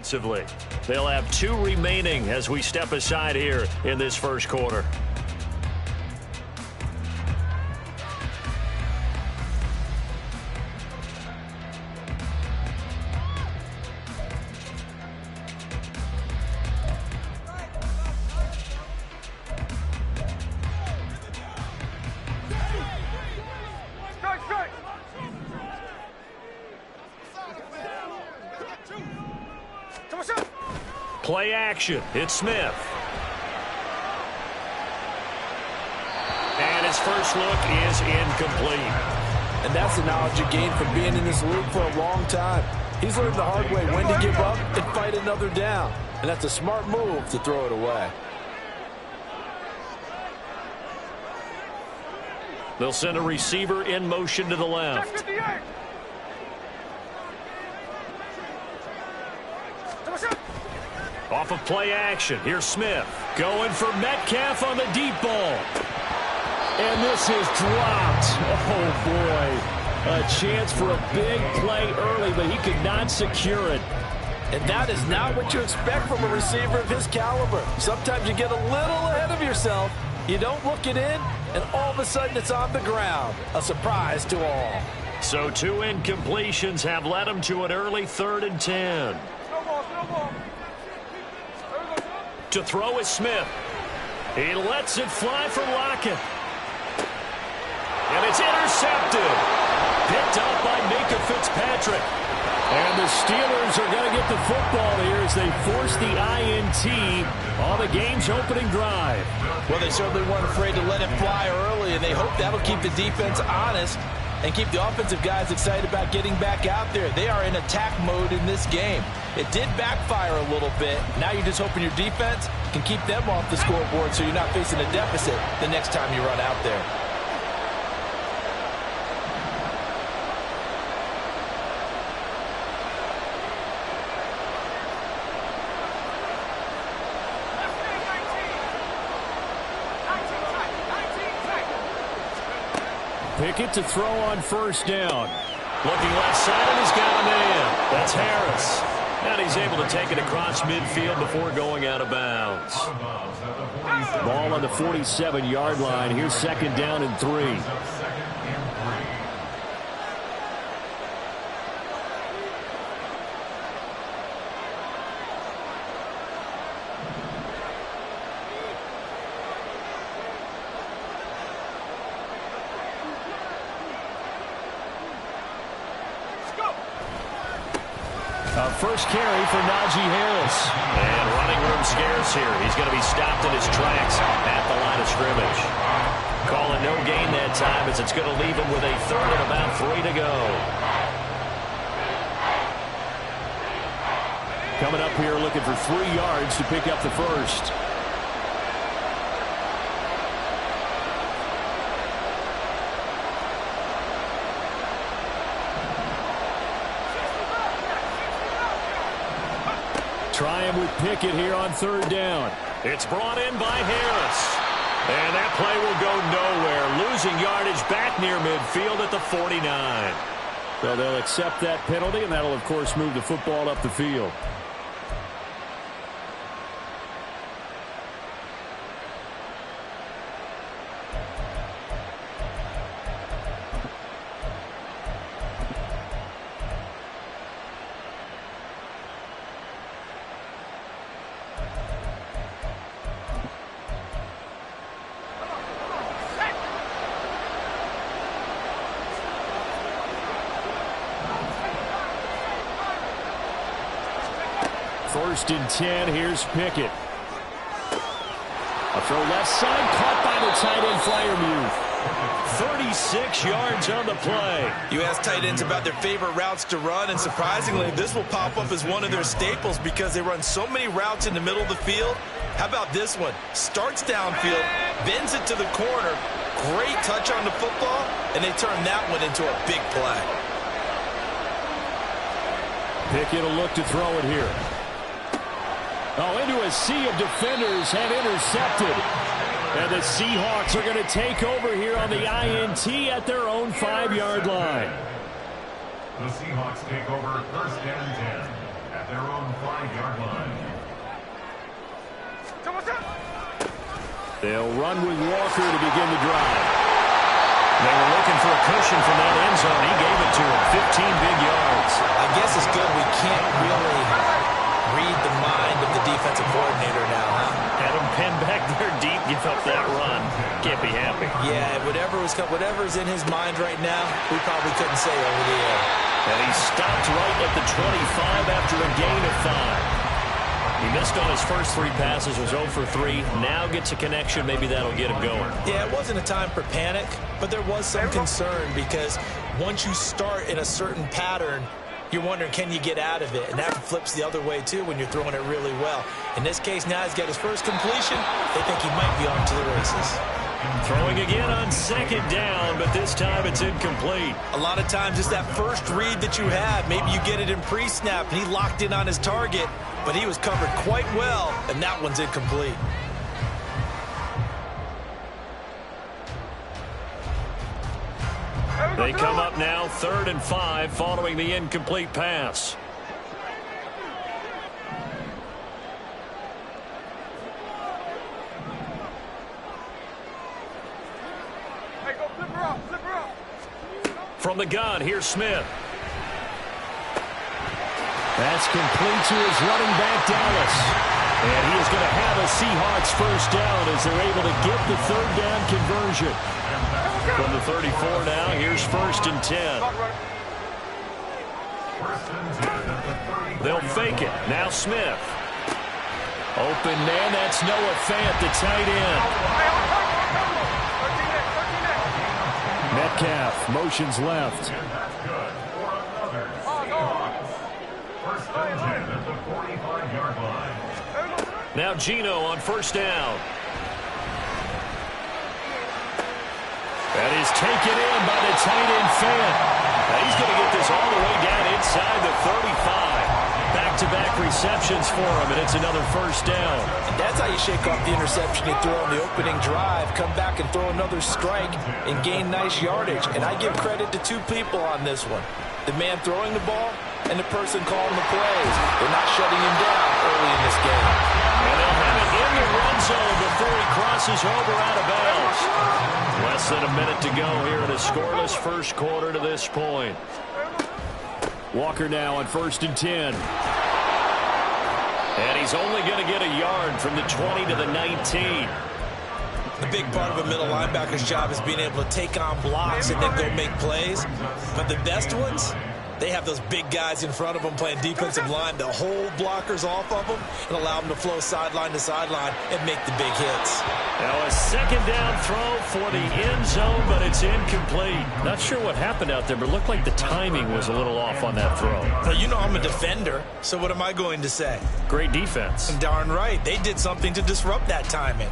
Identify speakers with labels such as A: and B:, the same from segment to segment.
A: offensively. They'll have 2 remaining as we step aside here in this first quarter. Play action. It's Smith. And his first look is incomplete.
B: And that's the knowledge you gain from being in this league for a long time. He's learned the hard way when to give up and fight another down. And that's a smart move to throw it away.
A: They'll send a receiver in motion to the left. Off of play action. Here's Smith. Going for Metcalf on the deep ball. And this is dropped. Oh, boy. A chance for a big play early, but he could not secure it.
B: And that is not what you expect from a receiver of his caliber. Sometimes you get a little ahead of yourself. You don't look it in, and all of a sudden it's on the ground. A surprise to all.
A: So 2 incompletions have led him to an early 3rd and 10. To throw is Smith. He lets it fly for Lockett. And it's intercepted. Picked up by Minkah Fitzpatrick.
C: And the Steelers are going to get the football here as they force the INT on the game's opening drive.
B: Well, they certainly weren't afraid to let it fly early, and they hope that'll keep the defense honest and keep the offensive guys excited about getting back out there. They are in attack mode in this game. It did backfire a little bit. Now you're just hoping your defense can keep them off the scoreboard so you're not facing a deficit the next time you run out there.
C: Pickett to throw on 1st down.
A: Looking left side, and he's got a man. That's Harris. And he's able to take it across midfield before going out of bounds.
C: Ball on the 47-yard line. Here's 2nd down and 3. First carry for Najee Harris.
A: And running room scarce here. He's going to be stopped in his tracks at the line of scrimmage. Call it no gain that time as it's going to leave him with a 3rd and about 3 to go.
C: Coming up here looking for 3 yards to pick up the first. Try him with Pickett here on 3rd down.
A: It's brought in by Harris. And that play will go nowhere. Losing yardage back near midfield at the 49.
C: So they'll accept that penalty, and that'll, of course, move the football up the field. First and 10, here's Pickett. A throw left side, caught by the tight end Freiermuth.
A: 36 yards on the play.
D: You ask tight ends about their favorite routes to run, and surprisingly, this will pop up as one of their staples because they run so many routes in the middle of the field. How about this one? Starts downfield, bends it to the corner, great touch on the football, and they turn that one into a big play.
C: Pickett will look to throw it here. Oh, into a sea of defenders and intercepted. And the Seahawks are going to take over here on the INT at their own 5-yard line.
E: The Seahawks take over 1st and 10 at their own 5-yard line.
C: They'll run with Walker to begin the drive. They were looking for a cushion from that end zone. He gave it to him. 15 big yards.
B: I guess it's good we can't really read the mind of the defensive coordinator now, huh?
C: Had him pinned back there deep, give up that run. Can't be happy.
B: Yeah, whatever's in his mind right now, we probably couldn't say over the air.
C: And he stopped right at the 25 after a gain of 5. He missed on his first 3 passes, was 0 for 3. Now gets a connection. Maybe that'll get him going.
B: Yeah, it wasn't a time for panic, but there was some concern because once you start in a certain pattern, you're wondering, can you get out of it? And that flips the other way, too, when you're throwing it really well. In this case, now he's got his first completion. They think he might be on to the races.
C: Throwing again on second down, but this time it's incomplete.
B: A lot of times it's that first read that you have. Maybe you get it in pre-snap, and he locked in on his target, but he was covered quite well, and that one's incomplete.
C: They come up now 3rd and 5 following the incomplete pass. From the gun, here's Smith. That's complete to his running back, Dallas. And he is going to have a Seahawks first down as they're able to get the 3rd down conversion. From the 34 now, here's 1st and 10. They'll fake it. Now Smith. Open man, that's Noah Fant, the tight end. Metcalf motions left. Now Geno on 1st down. That is taken in by the tight end Fant. Now he's going to get this all the way down inside the 35. Back-to-back receptions for him, and it's another 1st down.
B: And that's how you shake off the interception you throw on the opening drive, come back and throw another strike and gain nice yardage. And I give credit to 2 people on this one. The man throwing the ball and the person calling the plays. They're not shutting him down early in this game.
C: And they'll have it in the red zone before he crosses over out of bounds. Less than a minute to go here in a scoreless first quarter to this point. Walker now on 1st and 10. And he's only going to get a yard from the 20 to the 19.
B: The big part of a middle linebacker's job is being able to take on blocks and then go make plays. But the best ones, they have those big guys in front of them playing defensive line that hold blockers off of them and allow them to flow sideline to sideline and make the big hits.
C: Now a 2nd down throw for the end zone, but it's incomplete. Not sure what happened out there, but it looked like the timing was a little off on that throw.
B: Well, you know I'm a defender, so what am I going to say?
C: Great defense.
B: Darn right. They did something to disrupt that timing.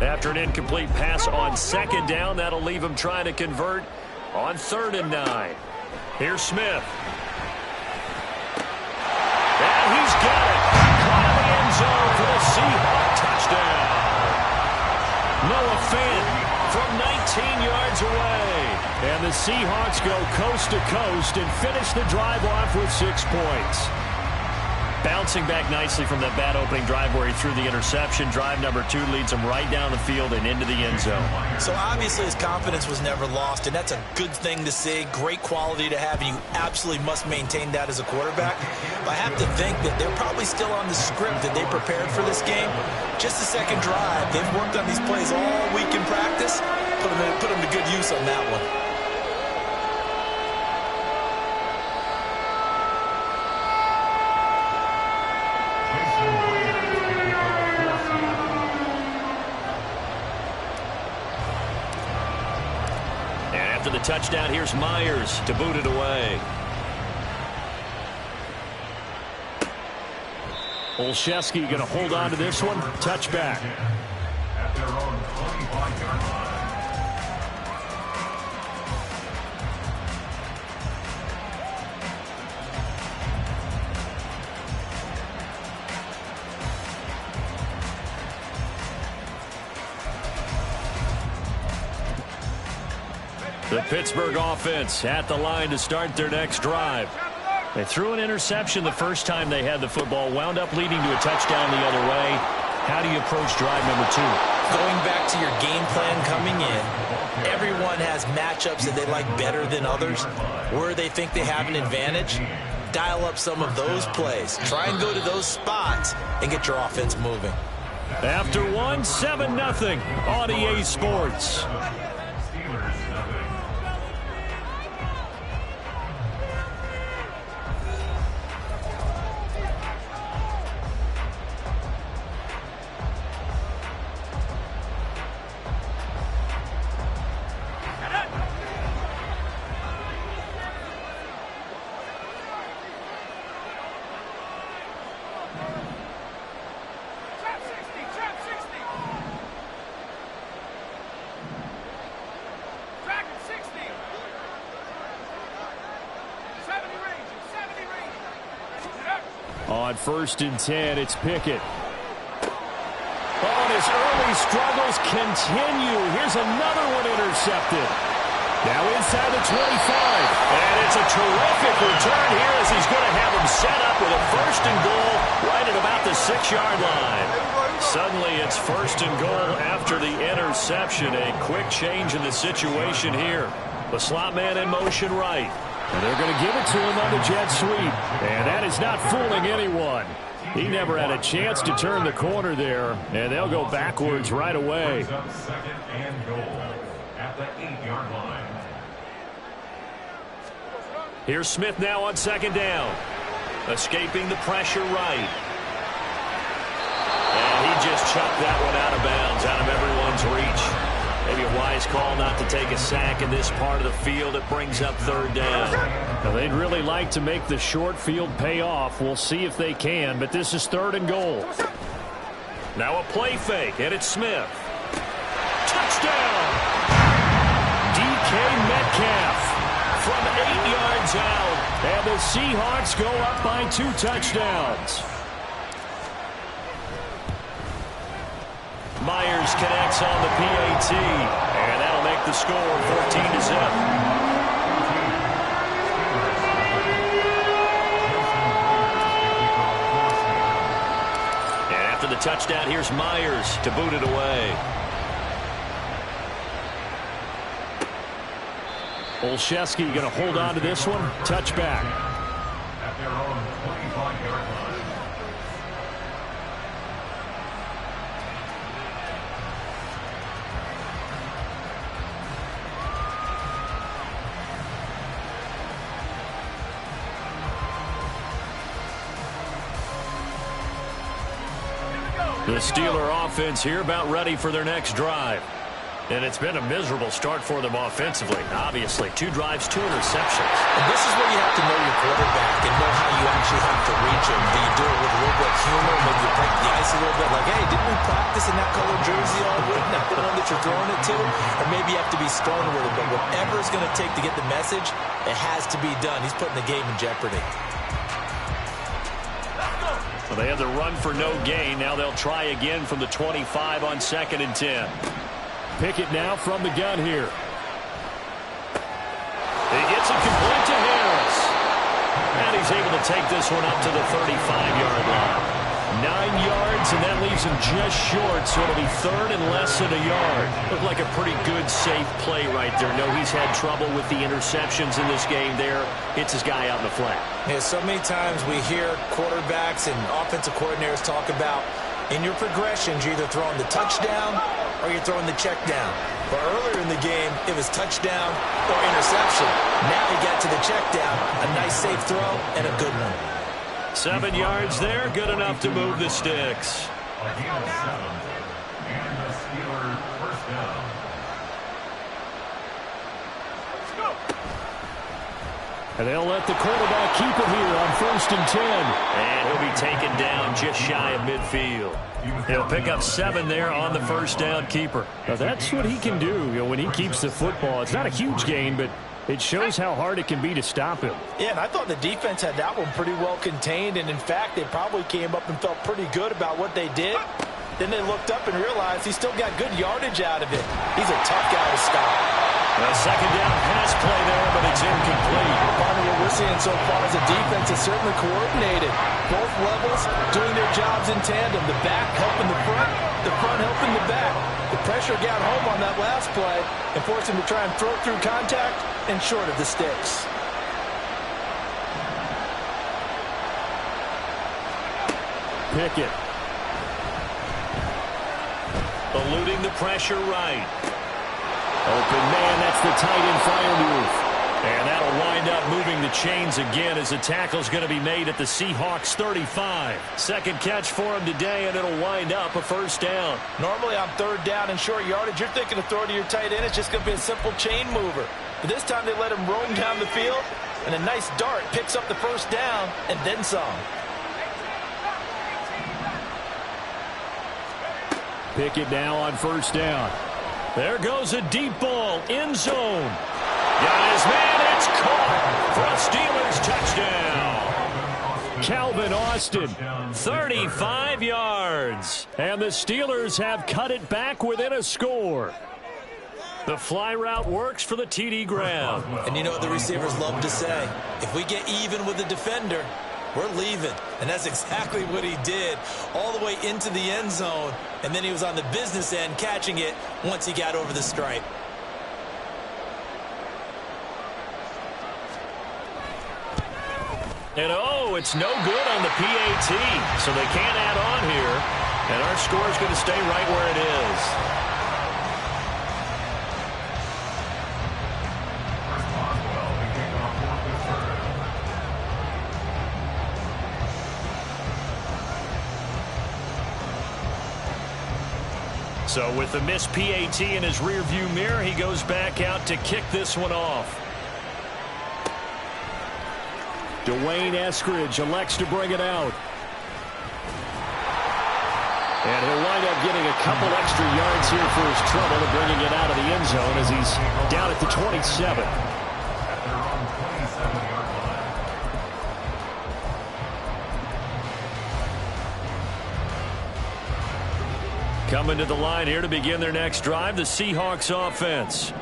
C: After an incomplete pass on 2nd down, that'll leave him trying to convert on 3rd and 9. Here's Smith. And he's got it. Caught in the end zone for the Seahawks touchdown. Noah Fant from 19 yards away. And the Seahawks go coast to coast and finish the drive off with 6 points. Bouncing back nicely from that bad opening drive where he threw the interception. Drive number 2 leads him right down the field and into the end zone.
B: So obviously his confidence was never lost, and that's a good thing to see. Great quality to have, and you absolutely must maintain that as a quarterback. But I have to think that they're probably still on the script that they prepared for this game. Just the 2nd drive. They've worked on these plays all week in practice. Put them to good use on that one.
C: After the touchdown, here's Myers to boot it away. Olszewski going to hold on to this one. Touchback.
E: At their own 25-yard line.
C: The Pittsburgh offense at the line to start their next drive. They threw an interception the first time they had the football, wound up leading to a touchdown the other way. How do you approach drive number 2?
B: Going back to your game plan coming in, everyone has matchups that they like better than others. Where they think they have an advantage, dial up some of those plays. Try and go to those spots and get your offense moving.
C: After 7-0 on EA Sports. On 1st and 10, it's Pickett. Oh, and his early struggles continue. Here's another one intercepted. Now inside the 25. And it's a terrific return here as he's going to have him set up with a 1st and goal right at about the 6-yard line. Suddenly it's 1st and goal after the interception. A quick change in the situation here. The slot man in motion right. And they're going to give it to him on the jet sweep. And that is not fooling anyone. He never had a chance to turn the corner there. And they'll go backwards right away.
E: 2nd and goal at the 8-yard line.
C: Here's Smith now on 2nd down. Escaping the pressure right. And he just chucked that one out of bounds, out of everyone's reach. Maybe a wise call not to take a sack in this part of the field. It brings up 3rd down. Now, they'd really like to make the short field pay off. We'll see if they can, but this is 3rd and goal. Now a play fake, and it's Smith. Touchdown! DK Metcalf from 8 yards out. And the Seahawks go up by 2 touchdowns. Myers connects on the PAT, and that'll make the score 14-0. And after the touchdown, here's Myers to boot it away. Olszewski going to hold on to this one. Touchback.
E: At their own 25-yard line.
C: The Steeler offense here about ready for their next drive. And it's been a miserable start for them offensively. Obviously, 2 drives, 2 interceptions.
B: And this is where you have to know your quarterback and know how you actually have to reach him. Do you do it with a little bit of humor? Maybe you break the ice a little bit like, hey, didn't we practice in that color jersey all week? Not the one that you're throwing it to? Or maybe you have to be stern with it. But whatever it's going to take to get the message, it has to be done. He's putting the game in jeopardy.
C: Well, they had the run for no gain. Now they'll try again from the 25 on 2nd and 10. Pickett now from the gun here. He gets it complete to Harris. And he's able to take this one up to the 35-yard line. 9 yards, and that leaves him just short, so it'll be 3rd and less than a yard. Looked like a pretty good, safe play right there. No, he's had trouble with the interceptions in this game there. Hits his guy out in the flat.
B: Yeah, so many times we hear quarterbacks and offensive coordinators talk about in your progressions, you're either throwing the touchdown or you're throwing the check down. But earlier in the game, it was touchdown or interception. Now he got to the check down, a nice safe throw, and a good one.
C: 7 yards there, good enough to move the sticks.
E: Again, 7. And the Steelers first down.
C: And they'll let the quarterback keep it here on 1st and 10. And he'll be taken down just shy of midfield. He'll pick up 7 there on the 1st down keeper. Now that's what he can do, when he keeps the football. It's not a huge gain, but it shows how hard it can be to stop him.
B: Yeah, and I thought the defense had that one pretty well contained. And, in fact, they probably came up and felt pretty good about what they did. Then they looked up and realized he still got good yardage out of it. He's a tough guy to stop.
C: A second down pass play there, but it's incomplete.
B: Partner, what we're seeing so far is the defense is certainly coordinated. Both levels doing their jobs in tandem. The back helping the front helping the back. The pressure got home on that last play and forced him to try and throw through contact and short of the sticks.
C: Pickett. Eluding the pressure right. Open man, that's the tight end Freiermuth. And that'll wind up moving the chains again as the tackle's going to be made at the Seahawks 35. Second catch for him today, and it'll wind up a first down.
B: Normally on third down and short yardage, you're thinking to throw to your tight end. It's just going to be a simple chain mover. But this time they let him roam down the field, and a nice dart picks up the first down and then some.
C: Pickett now on first down. There goes a deep ball, end zone. Got his man, it's caught for a Steelers touchdown. Calvin Austin, 35 yards. And the Steelers have cut it back within a score. The fly route works for the TD grab.
B: And you know what the receivers love to say? If we get even with the defender, we're leaving. And that's exactly what he did, all the way into the end zone. And then he was on the business end catching it once he got over the stripe.
C: And oh, it's no good on the PAT. So they can't add on here. And our score is going to stay right where it is. So with the missed PAT in his rearview mirror, he goes back out to kick this one off. Dwayne Eskridge elects to bring it out. And he'll wind up getting a couple extra yards here for his trouble and bringing it out of the end zone as he's down at the 27. Coming to the line here to begin their next drive, the Seahawks offense.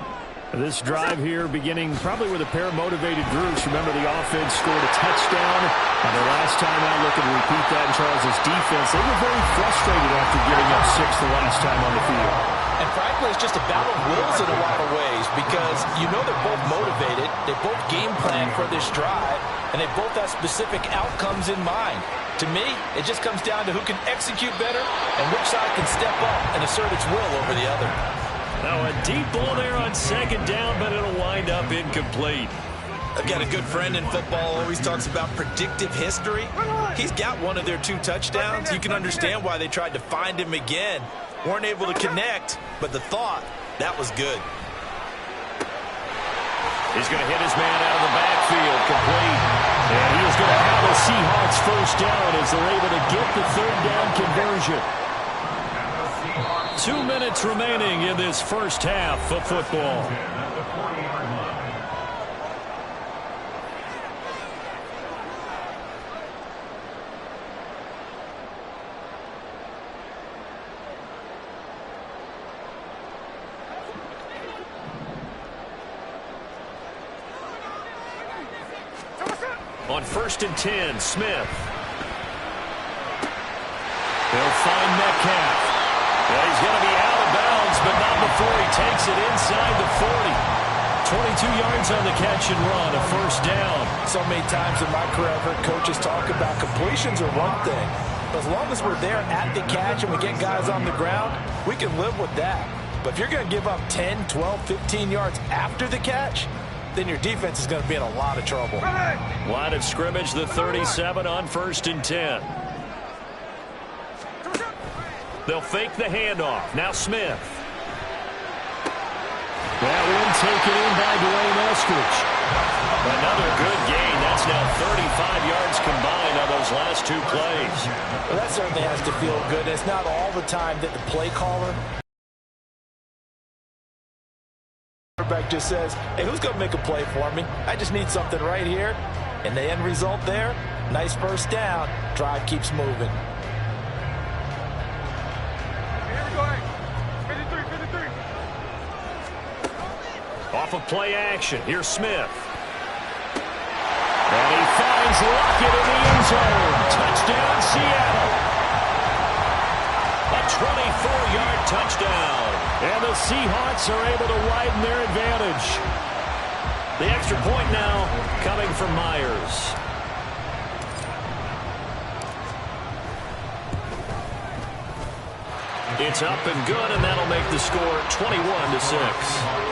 C: This drive here beginning probably with a pair of motivated groups. Remember, the offense scored a touchdown. And the last time I look and repeat that in Charles' defense, they were very frustrated after giving up 6 the last time on the field.
B: And frankly, it's just a battle of wills in a lot of ways because you know they're both motivated. They both game plan for this drive, and they both have specific outcomes in mind. To me, it just comes down to who can execute better and which side can step up and assert its will over the other.
C: Now a deep ball there on second down, but it'll wind up incomplete.
D: I've got a good friend in football, always talks about predictive history. He's got one of their 2 touchdowns. You can understand why they tried to find him again. Weren't able to connect, but the thought, that was good.
C: He's going to hit his man out of the backfield, complete. And he is going to have the Seahawks first down as they're able to get the third down conversion. 2 minutes remaining in this first half of football. On 1st and 10, Smith. They'll find Metcalf. Well, he's going to be out of bounds, but not before he takes it inside the 40. 22 yards on the catch and run, a first down.
B: So many times in my career, I've heard coaches talk about completions are one thing. But as long as we're there at the catch and we get guys on the ground, we can live with that. But if you're going to give up 10, 12, 15 yards after the catch, then your defense is going to be in a lot of trouble.
C: Line of scrimmage, the 37 on 1st and 10. They'll fake the handoff. Now Smith. That one taken in by Dwayne Eskridge. Another good gain. That's now 35 yards combined on those last 2 plays.
B: Well, that certainly has to feel good. It's not all the time that the play caller just says, hey, who's going to make a play for me? I just need something right here. And the end result there, nice first down. Drive keeps moving.
A: Off of play action, here's Smith. And he finds Lockett in the end zone. Touchdown, Seattle. A 24-yard touchdown. And the Seahawks are able to widen their advantage. The extra point now coming from Myers. It's up and good, and that'll make the score 21-6.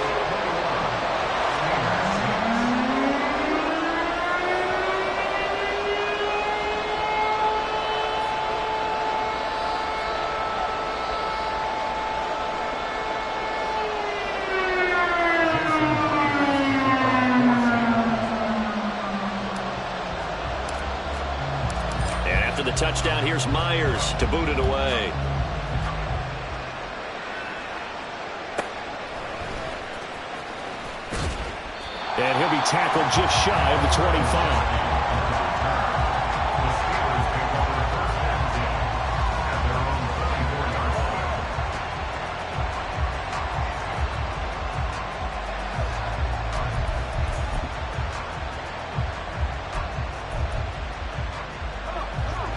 A: The touchdown, here's Myers to boot it away. And he'll be tackled just shy of the 25.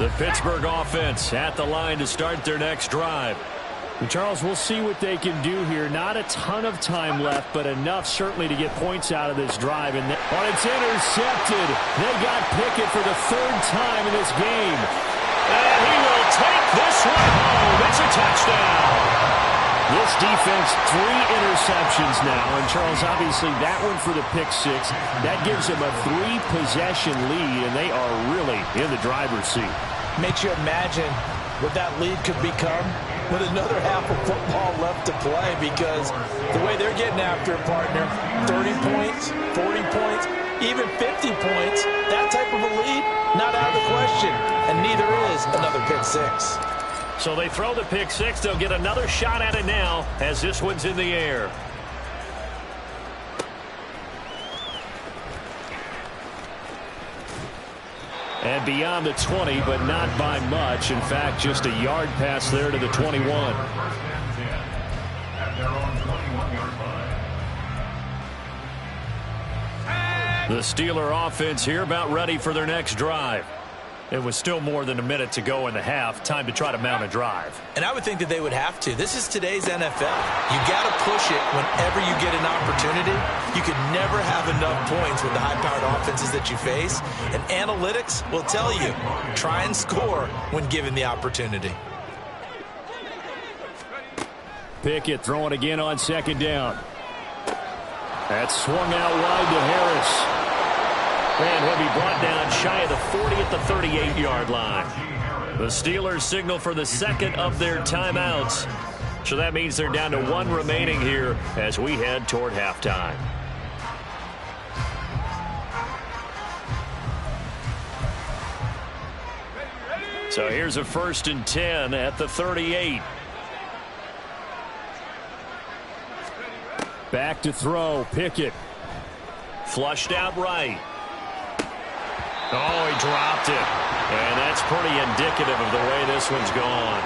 A: The Pittsburgh offense at the line to start their next drive.
C: And Charles, we'll see what they can do here. Not a ton of time left, but enough certainly to get points out of this drive. And it's intercepted. They got Pickett for the third time in this game.
A: And he will take this one home. It's a touchdown.
C: This defense, 3 interceptions now. And Charles, obviously that one for the pick 6. That gives them a 3-possession lead, and they are really in the driver's seat.
B: Makes you imagine what that lead could become with another half of football left to play, because the way they're getting after it, partner, 30 points, 40 points, even 50 points, that type of a lead, not out of the question, and neither is another pick 6.
A: So they throw the pick 6. They'll get another shot at it now as this one's in the air.
C: And beyond the 20, but not by much. In fact, just a yard pass there to the 21.
A: The Steeler offense here about ready for their next drive. It was still more than a minute to go in the half. Time to try to mount a drive.
B: And I would think that they would have to. This is today's NFL. You got to push it whenever you get an opportunity. You could never have enough points with the high-powered offenses that you face. And analytics will tell you, try and score when given the opportunity.
C: Pickett throwing again on second down. That's swung out wide to Harris.
A: And he'll be brought down shy of the 40 at the 38-yard line. The Steelers signal for the second of their timeouts. So that means they're down to 1 remaining here as we head toward halftime. So here's a 1st and 10 at the 38.
C: Back to throw, Pickett.
A: Flushed out right. Oh, he dropped it. And that's pretty indicative of the way this one's gone.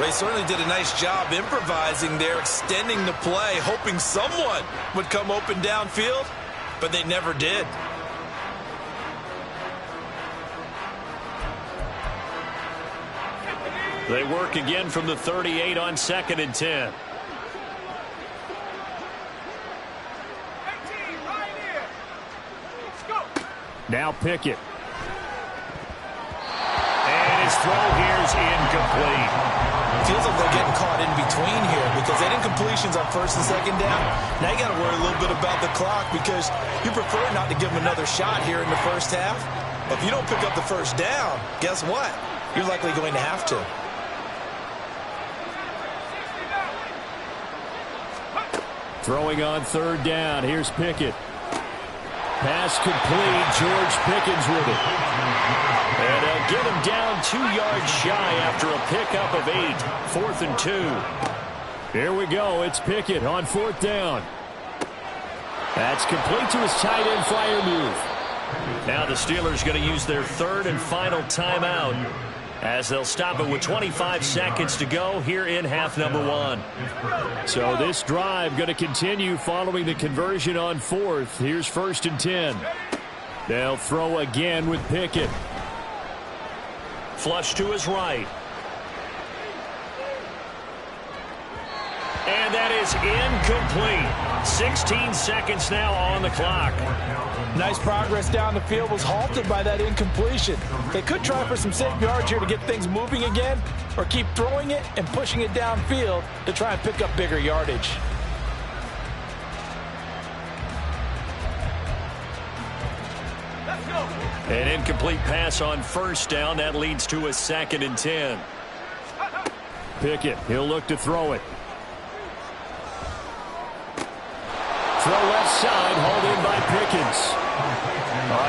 D: They certainly did a nice job improvising there, extending the play, hoping someone would come open downfield, but they never did.
A: They work again from the 38 on 2nd and 10.
C: Now Pickett.
A: And his throw here is incomplete.
B: Feels like they're getting caught in between here because they didn't completions on 1st and 2nd down. Now you got to worry a little bit about the clock because you prefer not to give them another shot here in the first half. But if you don't pick up the 1st down, guess what? You're likely going to have to.
C: Throwing on 3rd down. Here's Pickett. Pass complete. George Pickens with it.
A: And they'll get him down 2 yards shy after a pickup of 8. 4th and 2.
C: Here we go. It's Pickett on 4th down. That's complete to his tight end flyer move.
A: Now the Steelers going to use their 3rd and final timeout as they'll stop it with 25 seconds to go here in half number one. So this drive going to continue following the conversion on fourth. Here's 1st and 10. They'll throw again with Pickett. Flush to his right. And that is incomplete. 16 seconds now on the clock.
B: Nice progress down the field, was halted by that incompletion. They could try for some safe yards here to get things moving again, or keep throwing it and pushing it downfield to try and pick up bigger yardage.
A: An incomplete pass on 1st down. That leads to a 2nd and 10. Pickett, he'll look to throw it. Throw left side, hauled in by Pickens.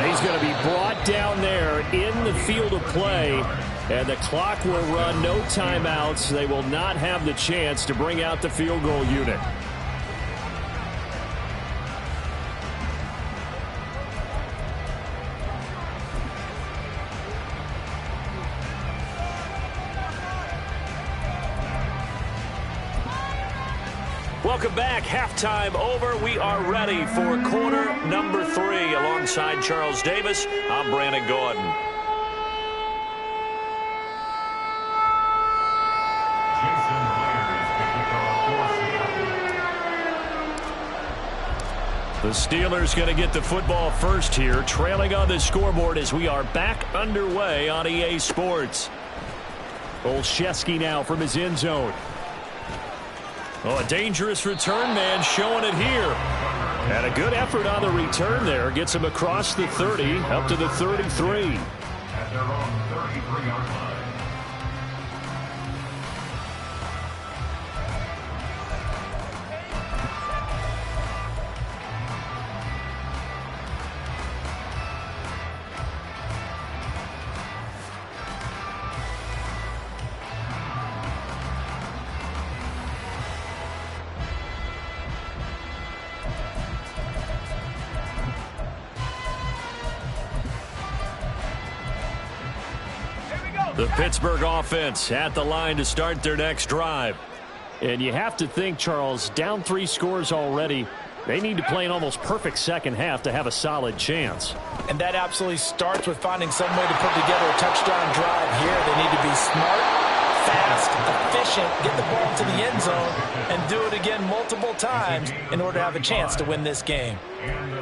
A: He's going to be brought down there in the field of play, and the clock will run, no timeouts. They will not have the chance to bring out the field goal unit. Welcome back. Halftime over. We are ready for quarter number 3. Alongside Charles Davis, I'm Brandon Gordon. The Steelers going to get the football first here, trailing on the scoreboard as we are back underway on EA Sports. Olszewski now from his end zone. Oh, a dangerous return man showing it here. And a good effort on the return there. Gets him across the 30, up to the 33.
E: At their own 33-yard line.
A: The Pittsburgh offense at the line to start their next drive.
C: And you have to think, Charles, down 3 scores already. They need to play an almost perfect second half to have a solid chance.
B: And that absolutely starts with finding some way to put together a touchdown drive here. They need to be smart, fast, efficient, get the ball to the end zone, and do it again multiple times in order to have a chance to win this game.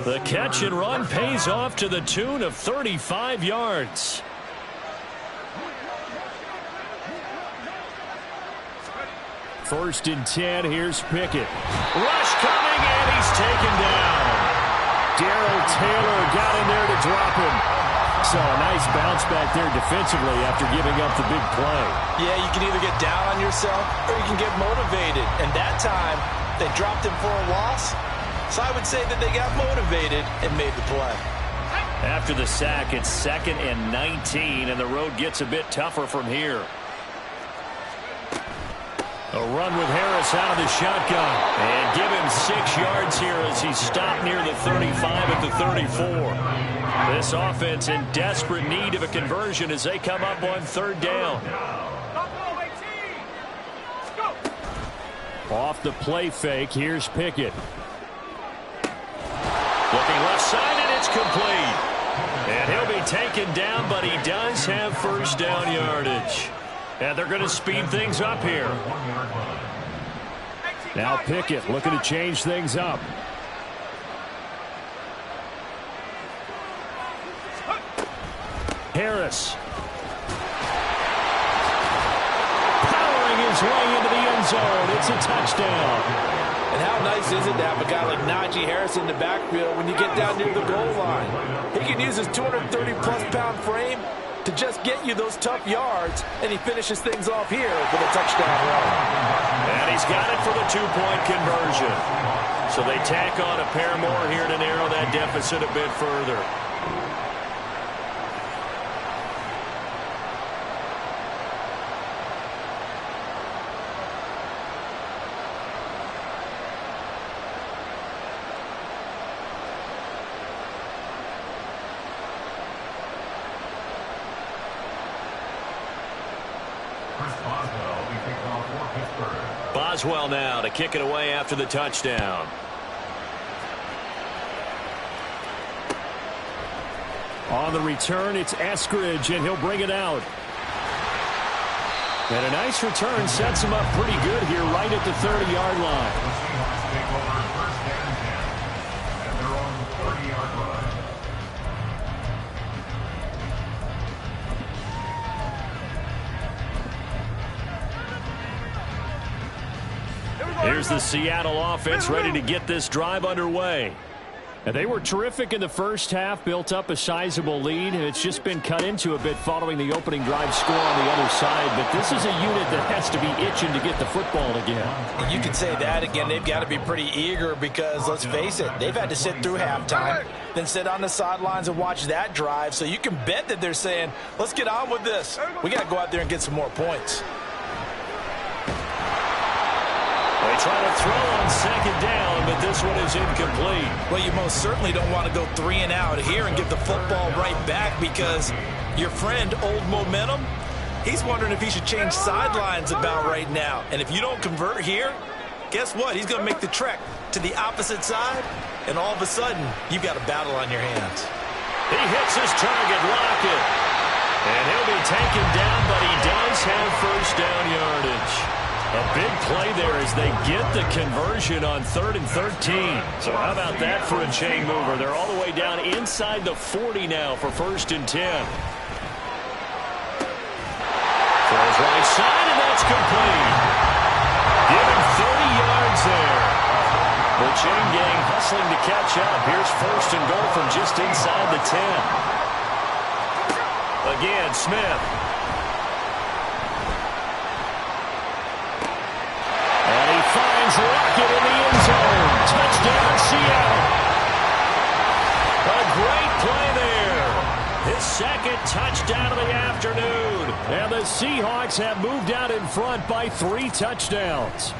A: The catch and run pays off to the tune of 35 yards.
C: First and 10, here's Pickett.
A: Rush coming, and he's taken down.
C: Darrell Taylor got in there to drop him. So a nice bounce back there defensively after giving up the big play.
B: Yeah, you can either get down on yourself or you can get motivated. And that time, they dropped him for a loss. So I would say that they got motivated and made the play.
A: After the sack, it's 2nd and 19, and the road gets a bit tougher from here. A run with Harris out of the shotgun. And give him 6 yards here as he stopped near the 35 at the 34. This offense in desperate need of a conversion as they come up on 3rd down.
C: Off the play fake, here's Pickett.
A: Looking left side, and it's complete. And he'll be taken down, but he does have 1st down yardage. And they're going to speed things up here.
C: Now Pickett looking to change things up. Harris. Powering his way into the end zone. It's a touchdown.
B: And how nice is it to have a guy like Najee Harris in the backfield when you get down near the goal line? He can use his 230-plus pound frame to just get you those tough yards, and he finishes things off here with a touchdown run.
A: And he's got it for the 2-point conversion. So they tack on a pair more here to narrow that deficit a bit further.
C: Boswell now to kick it away after the touchdown. On the return, it's Eskridge, and he'll bring it out. And a nice return sets him up pretty good here right at the 30-yard line.
E: The Seahawks take over first and 10 at their own 40-yard line.
C: Here's the Seattle offense ready to get this drive underway. And they were terrific in the first half, built up a sizable lead, and it's just been cut into a bit following the opening drive score on the other side. But this is a unit that has to be itching to get the football again.
B: You can say that again. They've got to be pretty eager because, let's face it, they've had to sit through halftime, then sit on the sidelines and watch that drive. So you can bet that they're saying, let's get on with this. We got to go out there and get some more points.
C: They try to throw on second down, but this one is incomplete.
D: Well, you most certainly don't want to go 3 and out here and give the football right back because your friend, Old Momentum, he's wondering if he should change sidelines about right now. And if you don't convert here, guess what? He's going to make the trek to the opposite side, and all of a sudden, you've got a battle on your hands.
C: He hits his target, Lockett. And he'll be taken down, but he does have first down yardage. A big play there as they get the conversion on 3rd and 13. So how about that for a chain mover? They're all the way down inside the 40 now for 1st and 10. Throws right side, and that's complete. Give him 30 yards there. The chain gang hustling to catch up. Here's 1st and goal from just inside the 10. Again, Smith. Finds Lockett in the end zone. Touchdown, Seattle. A great play there. His 2nd touchdown of the afternoon. And the Seahawks have moved out in front by 3 touchdowns.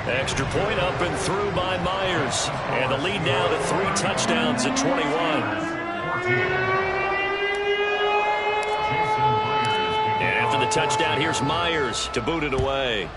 C: Extra point up and through by Myers. And the lead now to 3 touchdowns at 21. The touchdown, here's Myers to boot it away.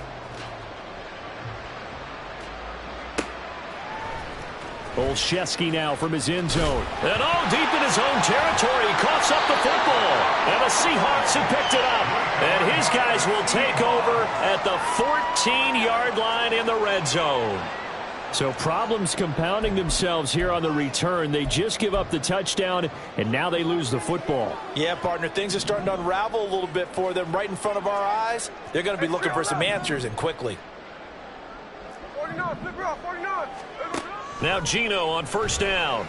C: Olszewski now from his end zone. And all deep in his own territory. He coughs up the football. And the Seahawks have picked it up. And his guys will take over at the 14-yard line in the red zone. So problems compounding themselves here on the return. They just give up the touchdown, and now they lose the football.
B: Yeah, partner, things are starting to unravel a little bit for them right in front of our eyes. They're going to be looking for some answers, and quickly.
E: 49,
C: now Geno on 1st down.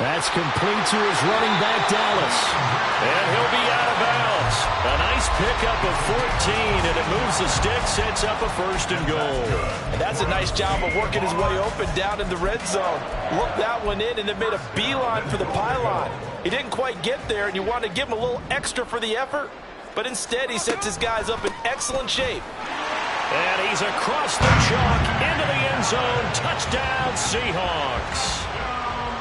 C: That's complete to his running back, Dallas. And he'll be out of bounds. A nice pickup of 14, and it moves the stick, sets up a 1st and goal.
B: And that's a nice job of working his way open down in the red zone. Looked that one in, and then made a beeline for the pylon. He didn't quite get there, and you want to give him a little extra for the effort. But instead, he sets his guys up in excellent shape.
C: And he's across the chalk into the end zone. Touchdown, Seahawks.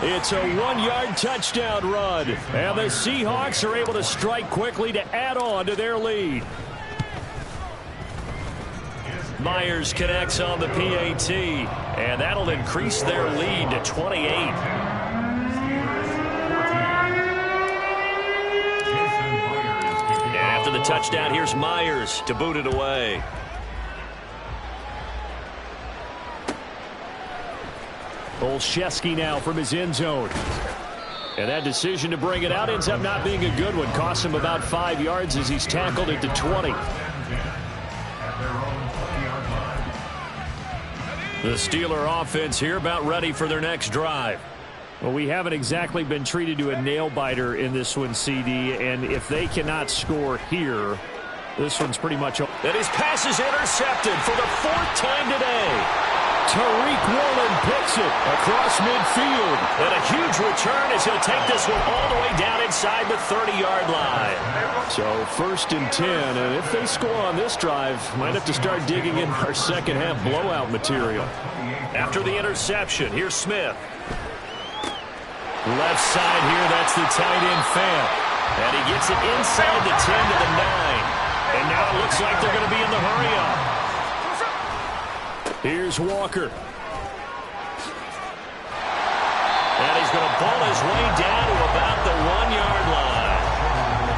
C: It's a 1-yard touchdown run, and the Seahawks are able to strike quickly to add on to their lead. Myers connects on the PAT, and that'll increase their lead to 28. And after the touchdown, here's Myers to boot it away. Olszewski now from his end zone. And that decision to bring it out ends up not being a good one. Costs him about 5 yards as he's tackled at the 20. The Steeler offense here about ready for their next drive. Well, we haven't exactly been treated to a nail-biter in this one, CD. And if they cannot score here, this one's pretty much over. And his pass is intercepted for the 4th time today. Tariq Woolen picks it across midfield. And a huge return as he'll take this one all the way down inside the 30-yard line. So 1st and 10, and if they score on this drive, might have to start digging in our second half blowout material. After the interception, here's Smith. Left side here, that's the tight end Fant. And he gets it inside the 10 to the 9. And now it looks like they're going to be in the hurry-up. Here's Walker. And he's going to pull his way down to about the 1-yard line.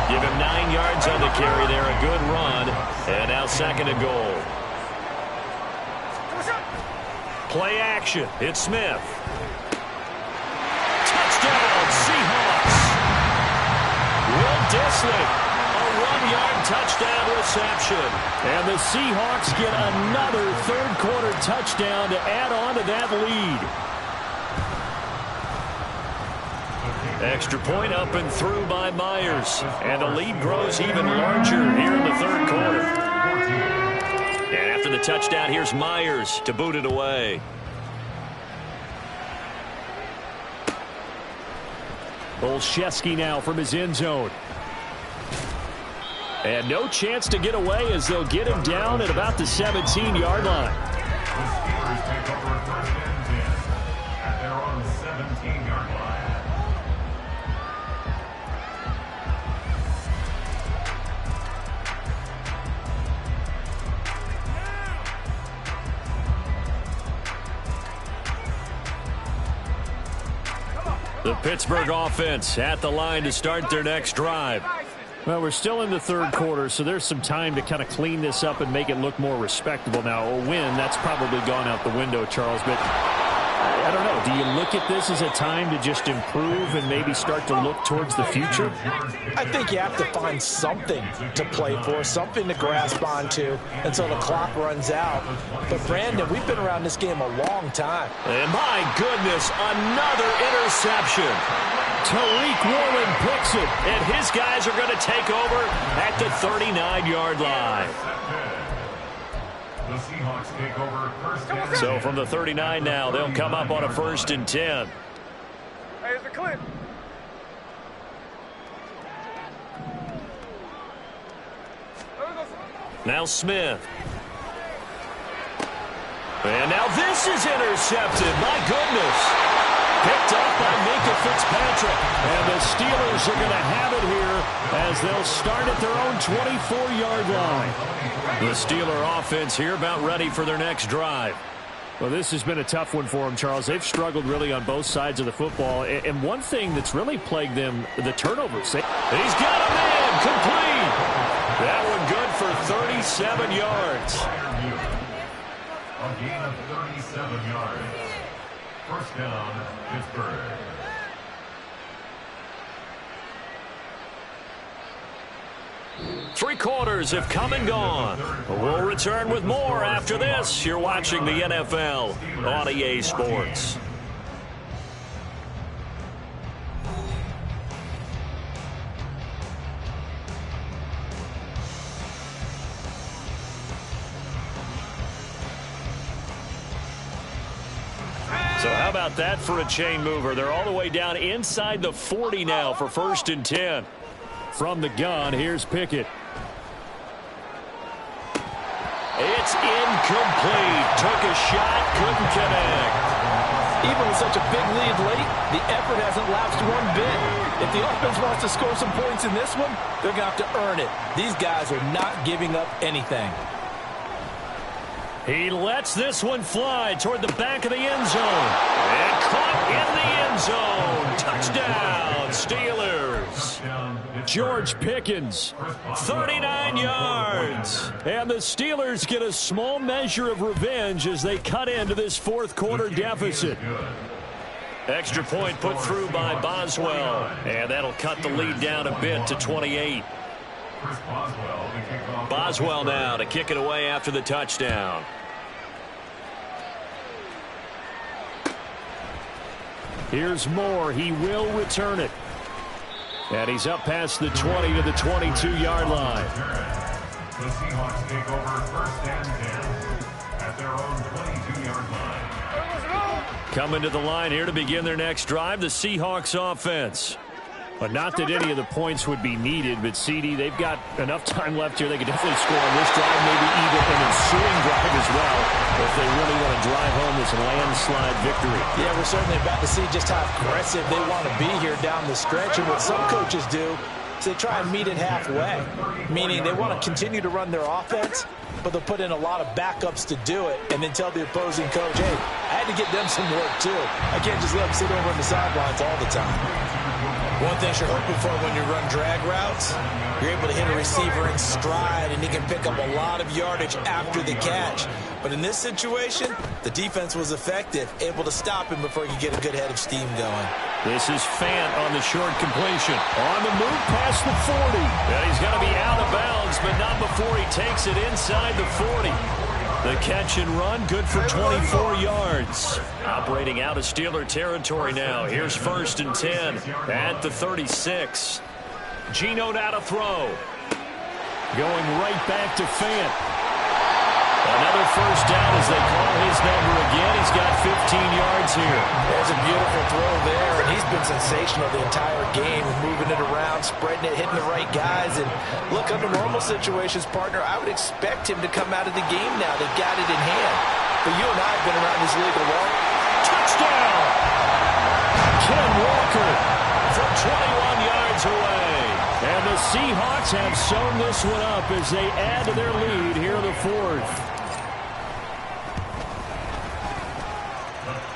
C: Give him 9 yards on the carry there. A good run. And now 2nd and goal. Play action. It's Smith. Touchdown, Seahawks. Will Dissly, a 1-yard touchdown reception. And the Seahawks get another third-quarter touchdown to add on to that lead. Extra point up and through by Myers. And the lead grows even larger here in the third quarter. And after the touchdown, here's Myers to boot it away. Olszewski now from his end zone. And no chance to get away as they'll get him down at about the 17-yard line.
E: The Steelers take over 1st and 10 at their own 17-yard line.
C: The Pittsburgh offense at the line to start their next drive. Well, we're still in the third quarter, so there's some time to kind of clean this up and make it look more respectable. Now, a win, that's probably gone out the window, Charles, but I don't know. Do you look at this as a time to just improve and maybe start to look towards the future?
B: I think you have to find something to play for, something to grasp onto until the clock runs out. But, Brandon, we've been around this game a long time.
C: And my goodness, another interception. Tariq Woolen picks it, and his guys are going to take over at the 39-yard line.
E: The Seahawks take over 1st and 10.
C: So from the 39 now, they'll come up on a 1st and 10.
F: Hey, is it clear?
C: Now Smith. And now this is intercepted. My goodness. Picked up by Minkah Fitzpatrick. And the Steelers are going to have it here as they'll start at their own 24-yard line. The Steeler offense here about ready for their next drive. Well, this has been a tough one for them, Charles. They've struggled really on both sides of the football. And one thing that's really plagued them, the turnovers. He's got a man complete. That one good for 37 yards.
E: A gain of 37 yards. 1st down, Pittsburgh.
C: Three quarters have come and gone. We'll return with more after this. You're watching the NFL on EA Sports. So how about that for a chain mover? They're all the way down inside the 40 now for 1st and 10. From the gun, here's Pickett. It's incomplete. Took a shot, couldn't connect.
B: Even with such a big lead late, the effort hasn't lapsed one bit. If the offense wants to score some points in this one, they're going to have to earn it. These guys are not giving up anything.
C: He lets this one fly toward the back of the end zone. And caught in the end zone. Touchdown, Steelers. George Pickens, 39 yards. And the Steelers get a small measure of revenge as they cut into this fourth quarter deficit. Extra point put through by Boswell. And that'll cut the lead down a bit to 28. Boswell now to kick it away after the touchdown. Here's Moore. He will return it. And he's up past the 20 to the 22-yard line.
E: The Seahawks take over 1st and 10 at their own 22-yard line.
C: Coming to the line here to begin their next drive, the Seahawks offense. But not that any of the points would be needed, but CD, they've got enough time left here. They could definitely score on this drive, maybe even an ensuing drive as well, if they really want to drive home this landslide victory.
B: Yeah, we're certainly about to see just how aggressive they want to be here down the stretch. And what some coaches do is they try and meet it halfway, meaning they want to continue to run their offense, but they'll put in a lot of backups to do it and then tell the opposing coach, hey, I had to get them some work too. I can't just let them sit over on the sidelines all the time.
D: One thing you're hoping for when you run drag routes, you're able to hit a receiver in stride, and he can pick up a lot of yardage after the catch. But in this situation, the defense was effective, able to stop him before he could get a good head of steam going.
C: This is Fant on the short completion. On the move past the 40. And he's going to be out of bounds, but not before he takes it inside the 40. The catch and run, good for 24 yards. Operating out of Steeler territory now. Here's 1st and 10 at the 36. Geno now to throw. Going right back to Fant. Another first down as they call his number again. He's got 15 yards here.
B: There's a beautiful throw there, and he's been sensational the entire game, moving it around, spreading it, hitting the right guys. And look, under normal situations, partner, I would expect him to come out of the game now. They got it in hand. But you and I have been around this league a while.
C: Touchdown! Ken Walker from 21 yards away. And the Seahawks have sewn this one up as they add to their lead here in the 4th.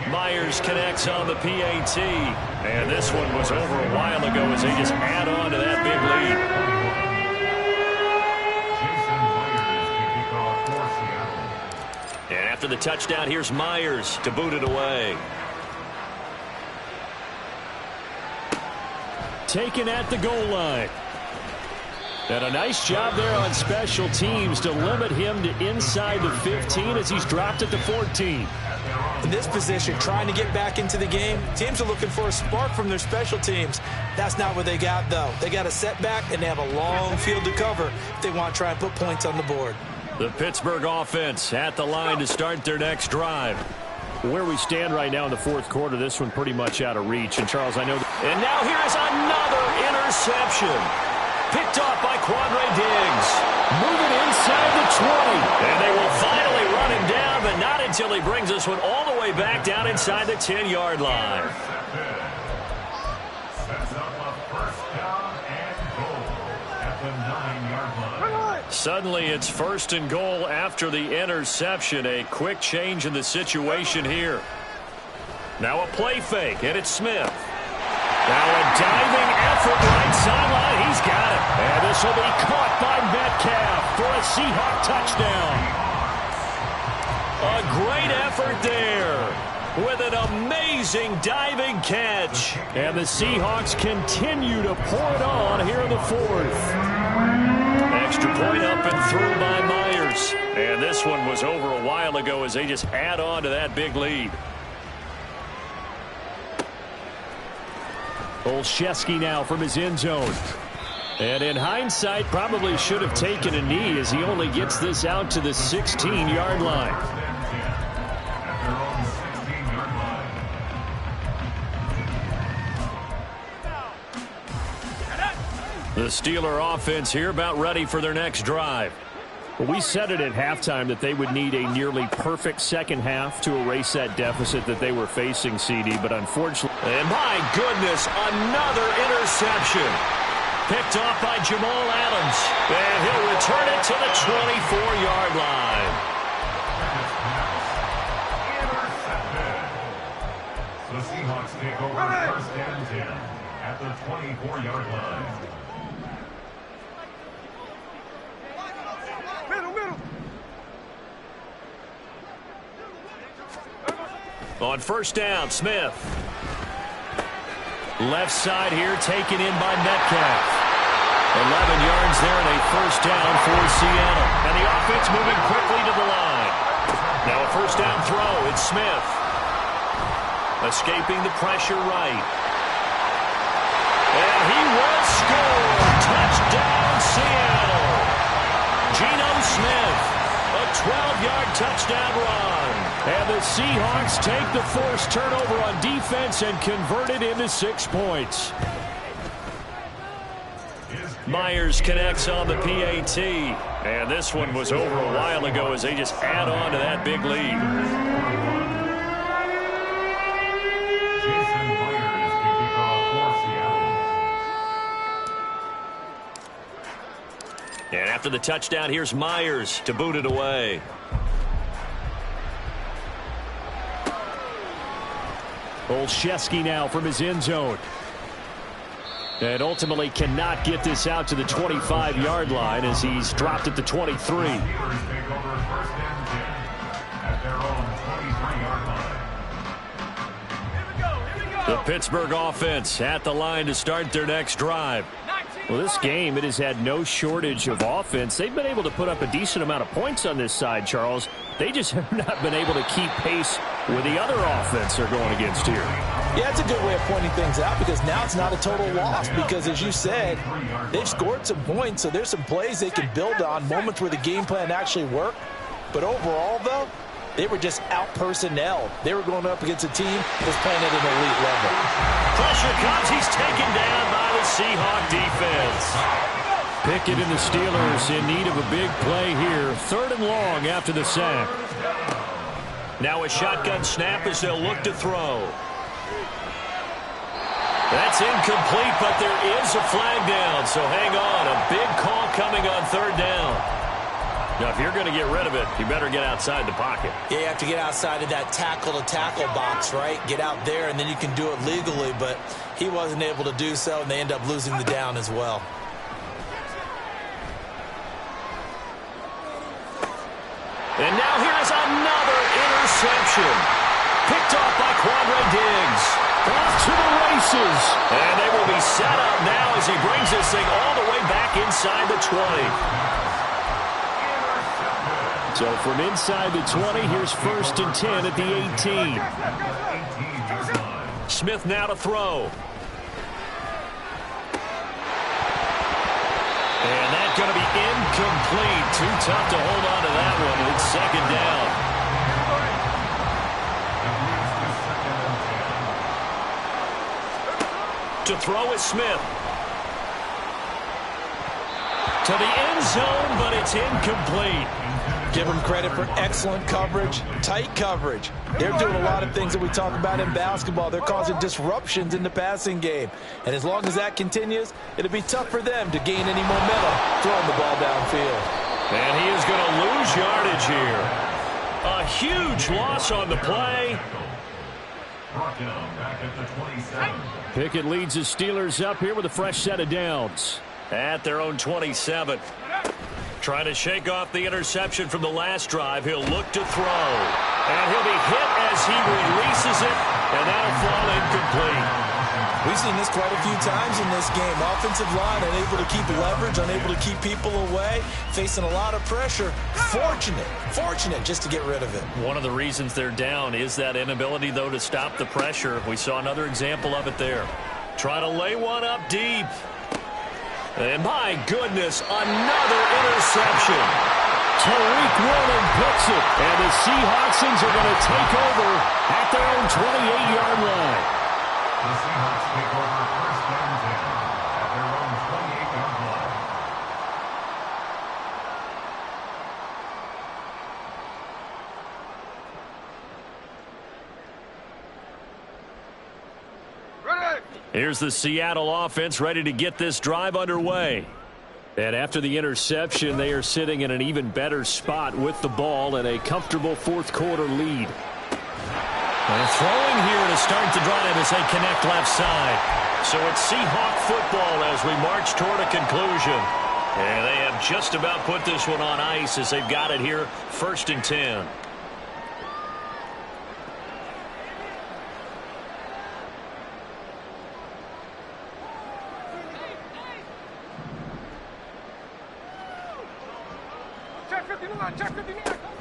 C: Myers connects on the PAT. And this one was over a while ago as they just add on to that big lead.
E: Jason Myers to kick off for Seattle.
C: And after the touchdown, here's Myers to boot it away. Taken at the goal line. And a nice job there on special teams to limit him to inside the 15 as he's dropped at the 14.
B: In this position, trying to get back into the game, teams are looking for a spark from their special teams. That's not what they got, though. They got a setback, and they have a long field to cover if they want to try and put points on the board.
C: The Pittsburgh offense at the line to start their next drive. Where we stand right now in the 4th quarter, this one pretty much out of reach. And, Charles, I know and now here is another interception. Picked off by Quandre Diggs. Moving inside the 20. And they will finally run him down, but not until he brings this one all the way back down inside the 10-yard line.
E: Sets up a first down and goal at the 9-yard line.
C: Suddenly it's 1st and goal after the interception. A quick change in the situation here. Now a play fake, and it's Smith. Now a diving effort right sideline. He's got it. And this will be caught by Metcalf for a Seahawk touchdown. A great effort there with an amazing diving catch. And the Seahawks continue to pour it on here in the 4th. Extra point up and through by Myers. And this one was over a while ago as they just add on to that big lead. Olszewski now from his end zone. And in hindsight, probably should have taken a knee as he only gets this out to the 16-yard line. The Steeler offense here about ready for their next drive. We said it at halftime that they would need a nearly perfect second half to erase that deficit that they were facing, CD, but unfortunately... And my goodness, another interception. Picked off by Jamal Adams. And he'll return it to the 24-yard line.
E: The Seahawks take over 1st and 10 at the 24-yard line.
C: On 1st down, Smith. Left side here taken in by Metcalf. 11 yards there and a 1st down for Seattle. And the offense moving quickly to the line. Now a 1st down throw. It's Smith. Escaping the pressure right. And he will score. Touchdown, Seattle. Geno Smith. A 12-yard touchdown run. And the Seahawks take the forced turnover on defense and convert it into 6 points. Myers connects on the PAT. And this one was over a while ago as they just add on to that big lead.
E: Jason Myers to kick off for Seattle.
A: And after the touchdown, here's Myers to boot it away.
C: Olszewski now from his end zone. And ultimately cannot get this out to the 25-yard line as he's dropped at the 23.
A: The Pittsburgh offense at the line to start their next drive.
C: Well, this game, it has had no shortage of offense. They've been able to put up a decent amount of points on this side, Charles. They just have not been able to keep pace with the other offense they're going against here.
B: Yeah, it's a good way of pointing things out because now it's not a total loss because, as you said, they've scored some points, so there's some plays they can build on, moments where the game plan actually worked. But overall, though, they were just out-personnelled. They were going up against a team that's playing at an elite level.
A: Pressure comes. He's taken down by the Seahawk defense.
C: Pickett and the Steelers in need of a big play here. 3rd and long after the sack.
A: Now a shotgun snap as they'll look to throw. That's incomplete, but there is a flag down, so hang on. A big call coming on 3rd down. Now, if you're going to get rid of it, you better get outside the pocket.
B: Yeah, you have to get outside of that tackle-to-tackle box, right? Get out there, and then you can do it legally, but he wasn't able to do so, and they end up losing the down as well.
A: And now here is another interception. Picked off by Quandre Diggs.
C: Off to the races.
A: And they will be set up now as he brings this thing all the way back inside the 20.
C: So from inside the 20, here's 1st and 10 at the 18.
A: Smith now to throw. And that's going to be incomplete. Too tough to hold on to that one. It's 2nd down. To throw is Smith. To the end zone, but it's incomplete.
B: Give them credit for excellent coverage, tight coverage. They're doing a lot of things that we talk about in basketball. They're causing disruptions in the passing game. And as long as that continues, it'll be tough for them to gain any momentum throwing the ball downfield.
A: And he is going to lose yardage here. A huge loss on the play.
C: Pickett leads the Steelers up here with a fresh set of downs.
A: At their own 27. Trying to shake off the interception from the last drive. He'll look to throw. And he'll be hit as he releases it. And that'll fall incomplete.
B: We've seen this quite a few times in this game. Offensive line unable to keep leverage, unable to keep people away, facing a lot of pressure. Fortunate just to get rid of it.
A: One of the reasons they're down is that inability, though, to stop the pressure. We saw another example of it there. Try to lay one up deep. And my goodness, another interception.
C: Tariq Woolen picks it. And the Seahawksans are going to take over at their own 28-yard line.
E: The Seahawks take over 1st and 10 at their own 28-yard line.
A: Here's the Seattle offense ready to get this drive underway.
C: And after the interception, they are sitting in an even better spot with the ball and a comfortable 4th quarter lead.
A: And throwing here to start the drive as they connect left side. So it's Seahawk football as we march toward a conclusion. And they have just about put this one on ice as they've got it here, 1st and 10.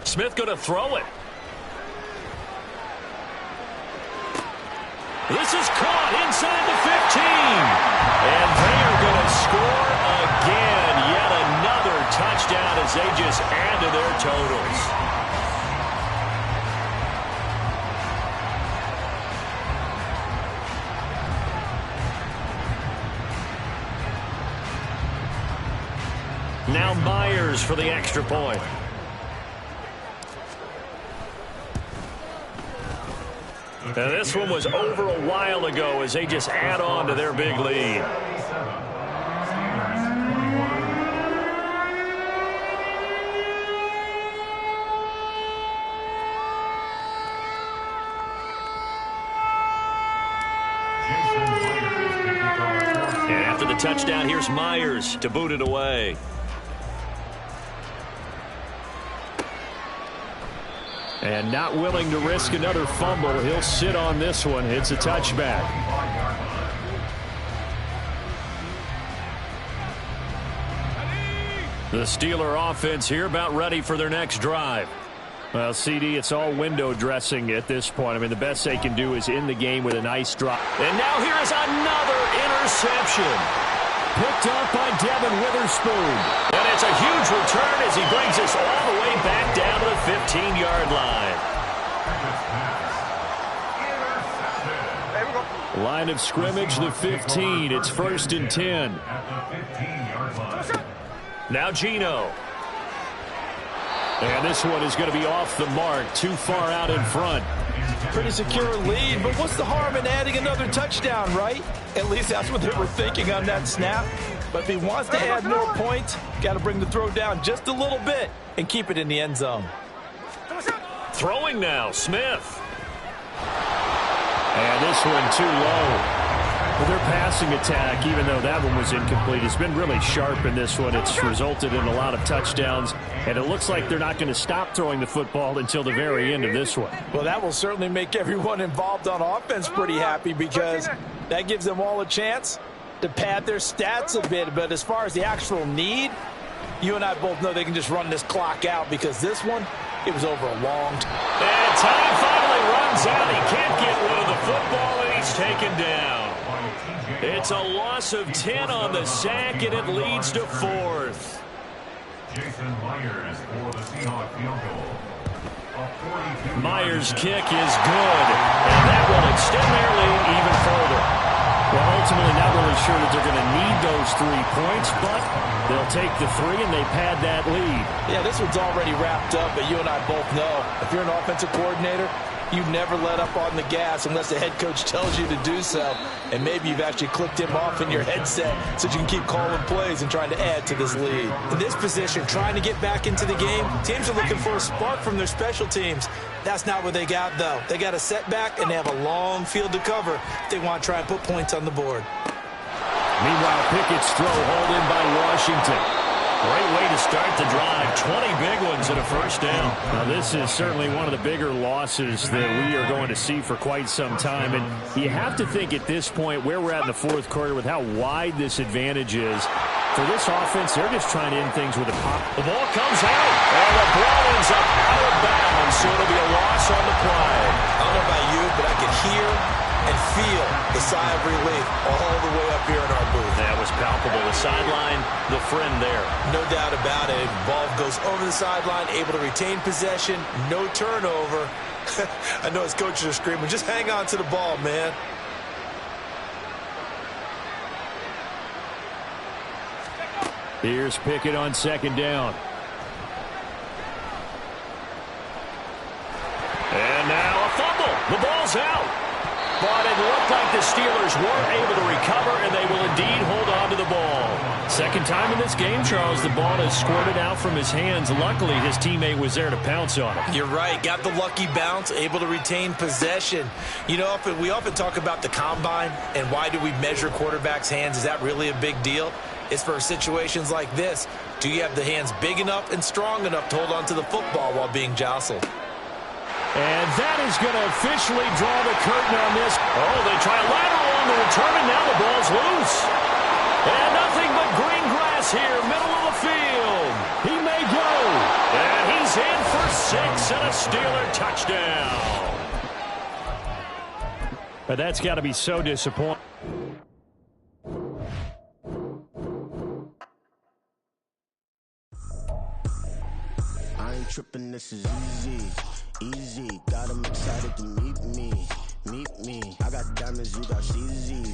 A: Smith going to throw it. This is caught inside the 15. And they are going to score again. Yet another touchdown as they just add to their totals. Now Myers for the extra point. And this one was over a while ago as they just add on to their big lead. touchdown. Here's Myers to boot it away.
C: And not willing to risk another fumble. He'll sit on this one. It's a touchback. The Steeler offense here about ready for their next drive. Well, CD, it's all window dressing at this point. I mean, the best they can do is in the game with a nice drop.
A: And now here is another interception.
C: Picked up by Devin Witherspoon.
A: And it's a huge return as he brings us all the way back down to the 15-yard line.
C: Line of scrimmage, the 15. It's 1st and 10.
A: Now Geno.
C: And this one is going to be off the mark, too far out in front.
B: Pretty secure lead, but what's the harm in adding another touchdown, right? At least that's what they were thinking on that snap. But if he wants to add more points, got to bring the throw down just a little bit and keep it in the end zone.
A: Throwing now, Smith.
C: And this one too low. Well, their passing attack, even though that one was incomplete, has been really sharp in this one. It's resulted in a lot of touchdowns, and it looks like they're not going to stop throwing the football until the very end of this one.
B: Well, that will certainly make everyone involved on offense pretty happy because that gives them all a chance to pad their stats a bit. But as far as the actual need, you and I both know they can just run this clock out because this one, it was over a long time.
A: And time finally runs out. He can't get rid of the football, and he's taken down. It's a loss of 10 on the sack, and it leads to 4th.
E: Jason Myers for the Seahawks field goal.
A: Myers' kick is good, and that will extend their lead even further.
C: Well, ultimately not really sure that they're going to need those 3 points, but they'll take the 3 and they pad that lead.
B: Yeah, this one's already wrapped up, but you and I both know if you're an offensive coordinator, you never let up on the gas unless the head coach tells you to do so. And maybe you've actually clicked him off in your headset so you can keep calling plays and trying to add to this lead. In this position, trying to get back into the game, teams are looking for a spark from their special teams. That's not what they got, though. They got a setback, and they have a long field to cover if they want to try and put points on the board.
C: Meanwhile, Pickett's throw hauled in by Washington.
A: Great way to start the drive. 20 big ones and a first down.
C: Now, this is certainly one of the bigger losses that we are going to see for quite some time. And you have to think at this point where we're at in the 4th quarter with how wide this advantage is. For this offense, they're just trying to end things with a pop.
A: The ball comes out, and the ball ends up out of bounds, so it'll be a loss on the play.
D: I don't know about you, but I can hear and feel the sigh of relief all the way up here in our booth.
A: That was palpable. The sideline, the friend there.
D: No doubt about it. Ball goes over the sideline, able to retain possession, no turnover. I know his coaches are screaming, just hang on to the ball, man.
C: Here's Pickett on 2nd down.
A: And now a fumble. The ball's out. But it looked like the Steelers weren't able to recover, and they will indeed hold on to the ball.
C: Second time in this game, Charles, the ball has squirted out from his hands. Luckily, his teammate was there to pounce on it.
D: You're right. Got the lucky bounce, able to retain possession. You know, we often talk about the combine and why do we measure quarterbacks' hands. Is that really a big deal? It's for situations like this. Do you have the hands big enough and strong enough to hold on to the football while being jostled?
C: And that is going to officially draw the curtain on this.
A: Oh, they try lateral on the return, and now the ball's loose. And nothing but green grass here, middle of the field.
C: He may go.
A: And he's in for 6 and a Steeler touchdown.
C: But that's got to be so disappointing.
G: I ain't tripping, this is easy. Easy, got them excited to meet me. I got diamonds, you got CZ.